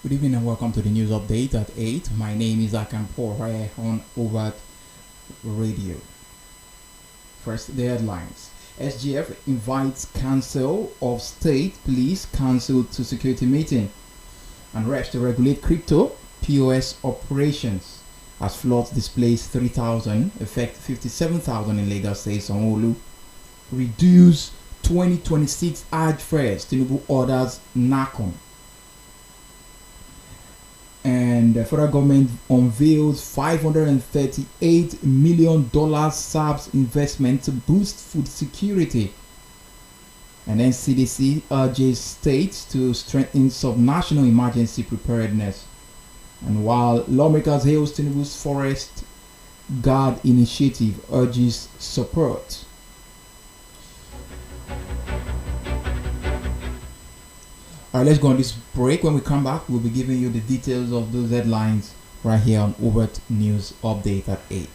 Good evening and welcome to the news update at 8. My name is Akan here on Overt Radio. First, the headlines. SGF invites Council of State Police Council to security meeting and reps to regulate crypto POS operations as floods displace 3,000, affect 57,000 in Lagos State, Sanwo-Olu. Reduce 2026 Hajj fares, Tinubu orders NACON. And the federal government unveils $538 million SABS investment to boost food security. And then CDC urges states to strengthen subnational emergency preparedness. And while lawmakers hail Tinubu's Forest Guard initiative, urges support. Alright, let's go on this break. When we come back, we'll be giving you the details of those headlines right here on Overt News Update at 8.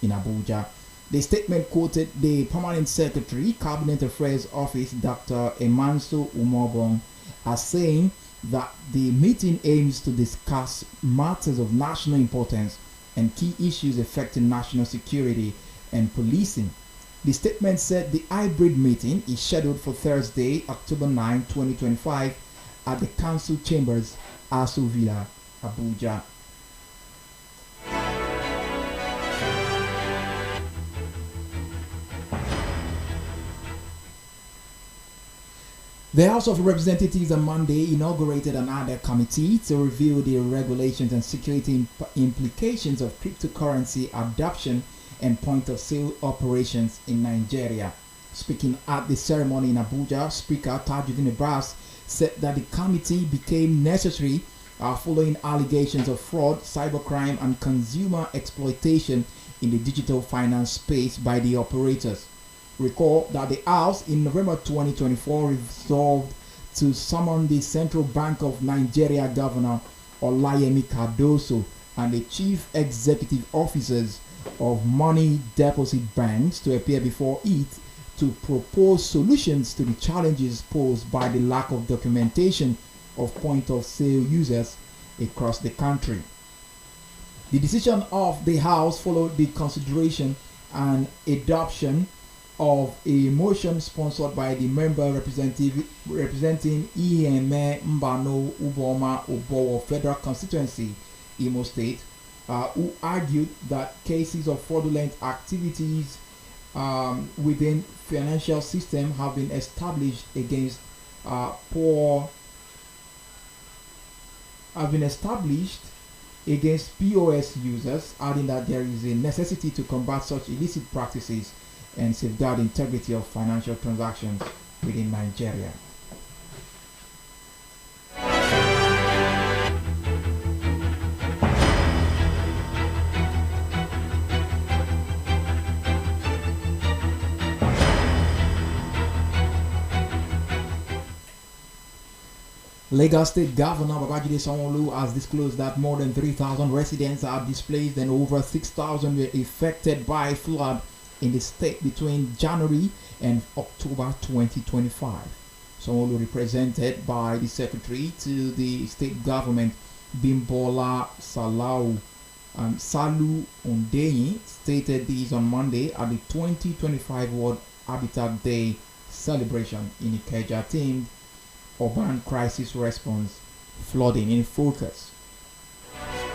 In Abuja, the statement quoted the Permanent Secretary, Cabinet Affairs Office, Dr. Emanso Umobong, as saying that the meeting aims to discuss matters of national importance and key issues affecting national security and policing. The statement said the hybrid meeting is scheduled for Thursday, October 9, 2025 at the Council Chambers, Aso Villa, Abuja. The House of Representatives on Monday inaugurated an ad hoc committee to review the regulations and security implications of cryptocurrency adoption and point-of-sale operations in Nigeria. Speaking at the ceremony in Abuja, Speaker Tajuddin Abbas said that the committee became necessary following allegations of fraud, cybercrime, and consumer exploitation in the digital finance space by the operators. Recall that the House in November 2024 resolved to summon the Central Bank of Nigeria Governor Olayemi Cardoso and the Chief Executive Officers of money deposit banks to appear before it to propose solutions to the challenges posed by the lack of documentation of point-of-sale users across the country. The decision of the House followed the consideration and adoption of a motion sponsored by the member representing Iheme Mbano Uboma Obowo Federal Constituency, Imo State, who argued that cases of fraudulent activities within financial system have been established against POS users, adding that there is a necessity to combat such illicit practices and safeguard integrity of financial transactions within Nigeria. Lagos State Governor Babajide Sanwo-Olu has disclosed that more than 3,000 residents are displaced and over 6,000 were affected by flood in the state between January and October 2025. Sanwo-Olu, represented by the Secretary to the State Government, Bimbola Salau Salu Ondeyi, stated this on Monday at the 2025 World Habitat Day celebration in Ikeja, themed Urban Crisis Response, Flooding in Focus.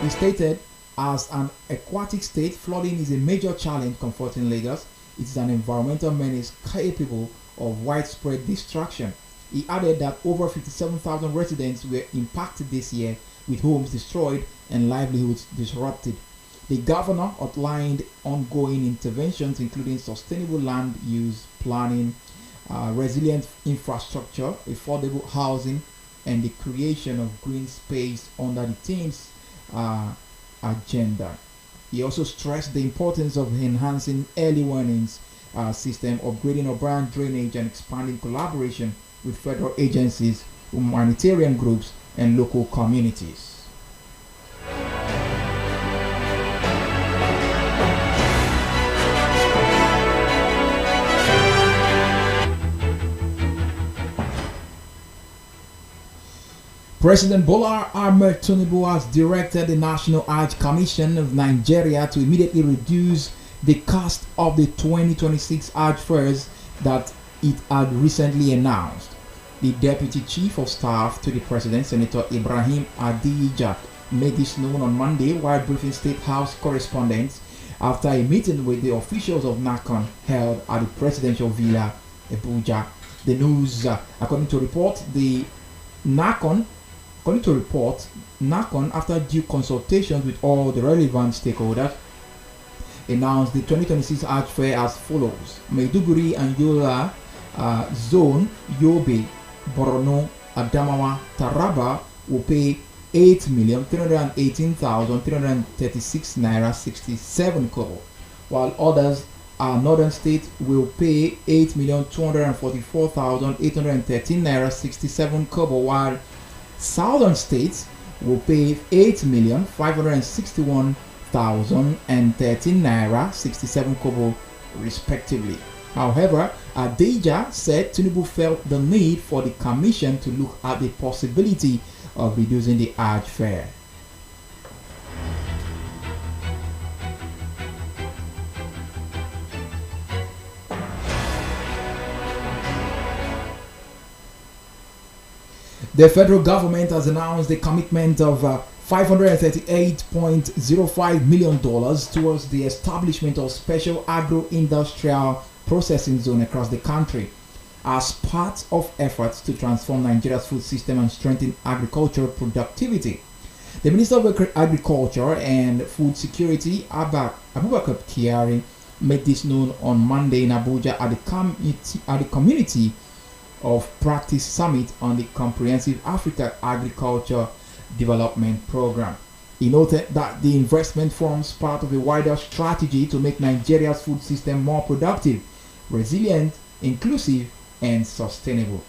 He stated, as an aquatic state, flooding is a major challenge confronting Lagos. It is an environmental menace capable of widespread destruction. He added that over 57,000 residents were impacted this year, with homes destroyed and livelihoods disrupted. The governor outlined ongoing interventions including sustainable land use planning, resilient infrastructure, affordable housing, and the creation of green space under the team's uh, agenda. He also stressed the importance of enhancing early warnings system, upgrading urban drainage, and expanding collaboration with federal agencies, humanitarian groups, and local communities. President Bola Ahmed Tinubu has directed the National Hajj Commission of Nigeria to immediately reduce the cost of the 2026 Hajj fares that it had recently announced. The Deputy Chief of Staff to the President, Senator Ibrahim Adija, made this known on Monday while briefing State House correspondents after a meeting with the officials of NACON held at the Presidential Villa, Abuja. The news, according to report, NACON, after due consultations with all the relevant stakeholders, announced the 2026 Hajj fare as follows. Maiduguri and Yola Zone, Yobe, Borno, Adamawa, Taraba will pay 8,318,336 naira 67 kobo, while others northern states will pay 8,244,813 naira 67 kobo, while southern states will pay 8,561,013 naira 67 kobo respectively. However, Adeja said Tinubu felt the need for the commission to look at the possibility of reducing the Hajj fare. The federal government has announced the commitment of $538.05 million towards the establishment of special agro-industrial processing zone across the country as part of efforts to transform Nigeria's food system and strengthen agricultural productivity. The Minister of Agriculture and Food Security, Abubakar Kyari, made this known on Monday in Abuja at the Community of Practice Summit on the Comprehensive Africa Agriculture Development Program. He noted that the investment forms part of a wider strategy to make Nigeria's food system more productive, resilient, inclusive, and sustainable.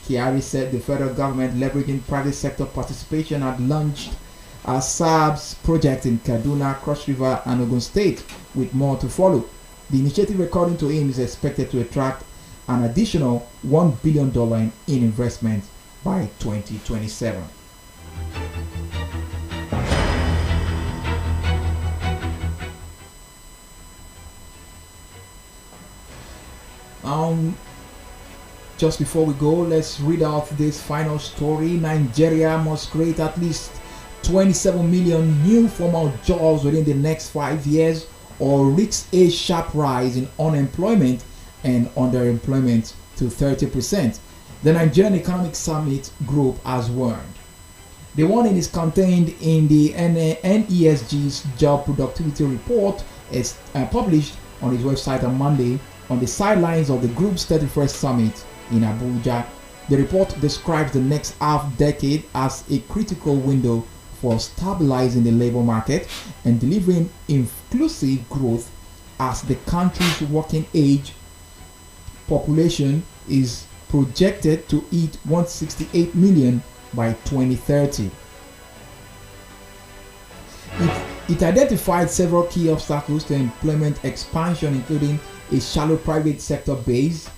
Kyari said the federal government, leveraging private sector participation, had launched a SABS project in Kaduna, Cross River, and Ogun State, with more to follow. The initiative, according to him, is expected to attract an additional $1 billion in investment by 2027. Just before we go, let's read out this final story. Nigeria must create at least 27 million new formal jobs within the next 5 years or reach a sharp rise in unemployment and underemployment to 30%. The Nigerian Economic Summit Group has warned. The warning is contained in the NESG's Job Productivity Report, is published on its website on Monday on the sidelines of the group's 31st summit in Abuja. The report describes the next half decade as a critical window for stabilizing the labor market and delivering inclusive growth as the country's working age population is projected to hit 168 million by 2030. It identified several key obstacles to employment expansion, including a shallow private sector base,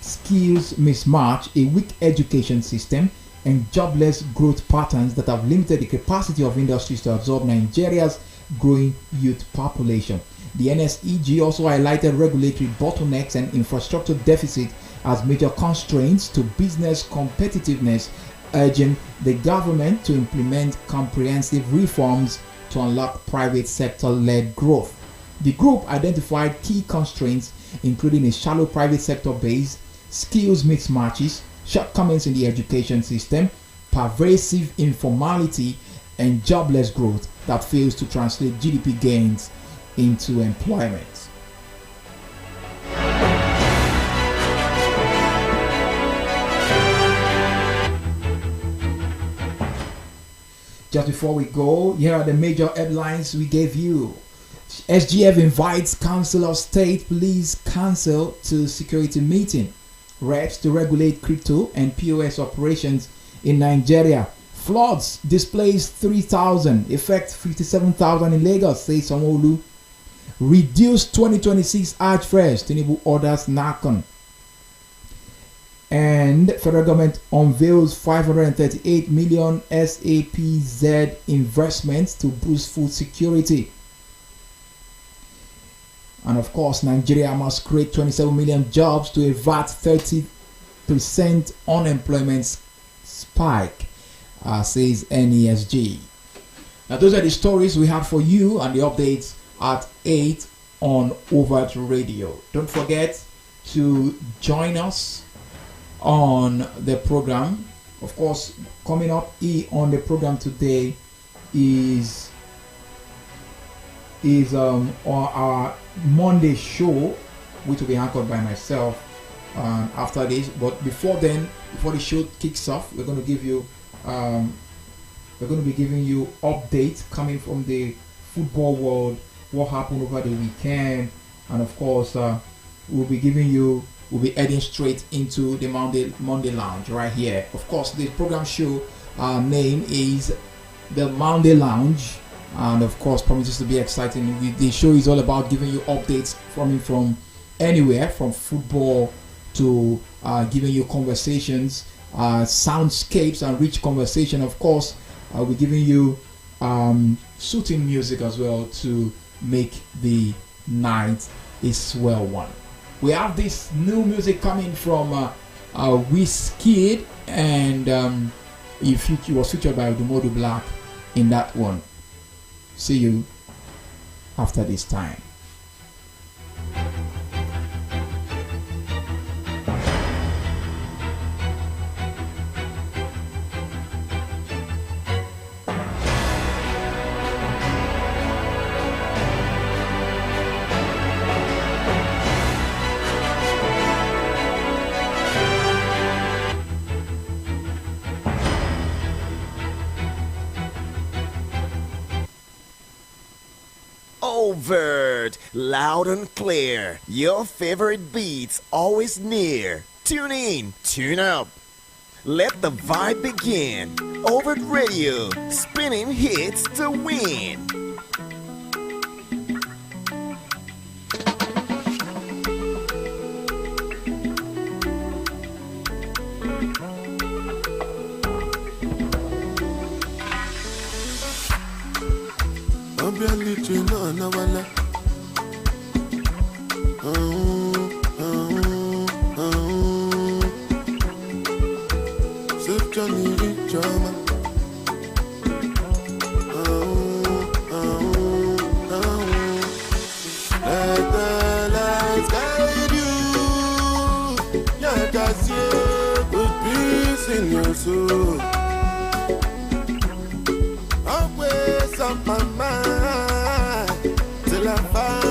skills mismatch, a weak education system, and jobless growth patterns that have limited the capacity of industries to absorb Nigeria's growing youth population. The NSEG also highlighted regulatory bottlenecks and infrastructure deficit as major constraints to business competitiveness, urging the government to implement comprehensive reforms to unlock private sector-led growth. The group identified key constraints including a shallow private sector base, skills mismatches, shortcomings in the education system, pervasive informality, and jobless growth that fails to translate GDP gains into employment. Just before we go, here are the major headlines we gave you. SGF invites Council of State Police Council to security meeting. Reps to regulate crypto and POS operations in Nigeria. Floods displays 3,000, affect 57,000 in Lagos, says Sanwo-Olu. Reduce 2026 Hajj fares, Tinubu orders NACON. And federal government unveils 538 million SAPZ investments to boost food security. And of course, Nigeria must create 27 million jobs to avert 30% unemployment spike, says NESG. Now, those are the stories we have for you and the updates at 8 on Overt Radio. Don't forget to join us on the program. Of course, coming up on the program today is our Monday show, which will be anchored by myself after this. But before then, before the show kicks off, we're going to be giving you updates coming from the football world, what happened over the weekend, and of course we'll be heading straight into the Monday Lounge right here. Of course, the program show name is the Monday Lounge, and of course promises to be exciting. The show is all about giving you updates from anywhere, from football to giving you conversations, soundscapes and rich conversation. Of course, we're giving you soothing music as well to make the night a swell one. We have this new music coming from Wizkid, and it was featured by Odumodu Black in that one. See you after this time. Overt, loud and clear. Your favorite beats always near. Tune in, tune up. Let the vibe begin. Overt Radio, spinning hits to win. Always on my mind till I find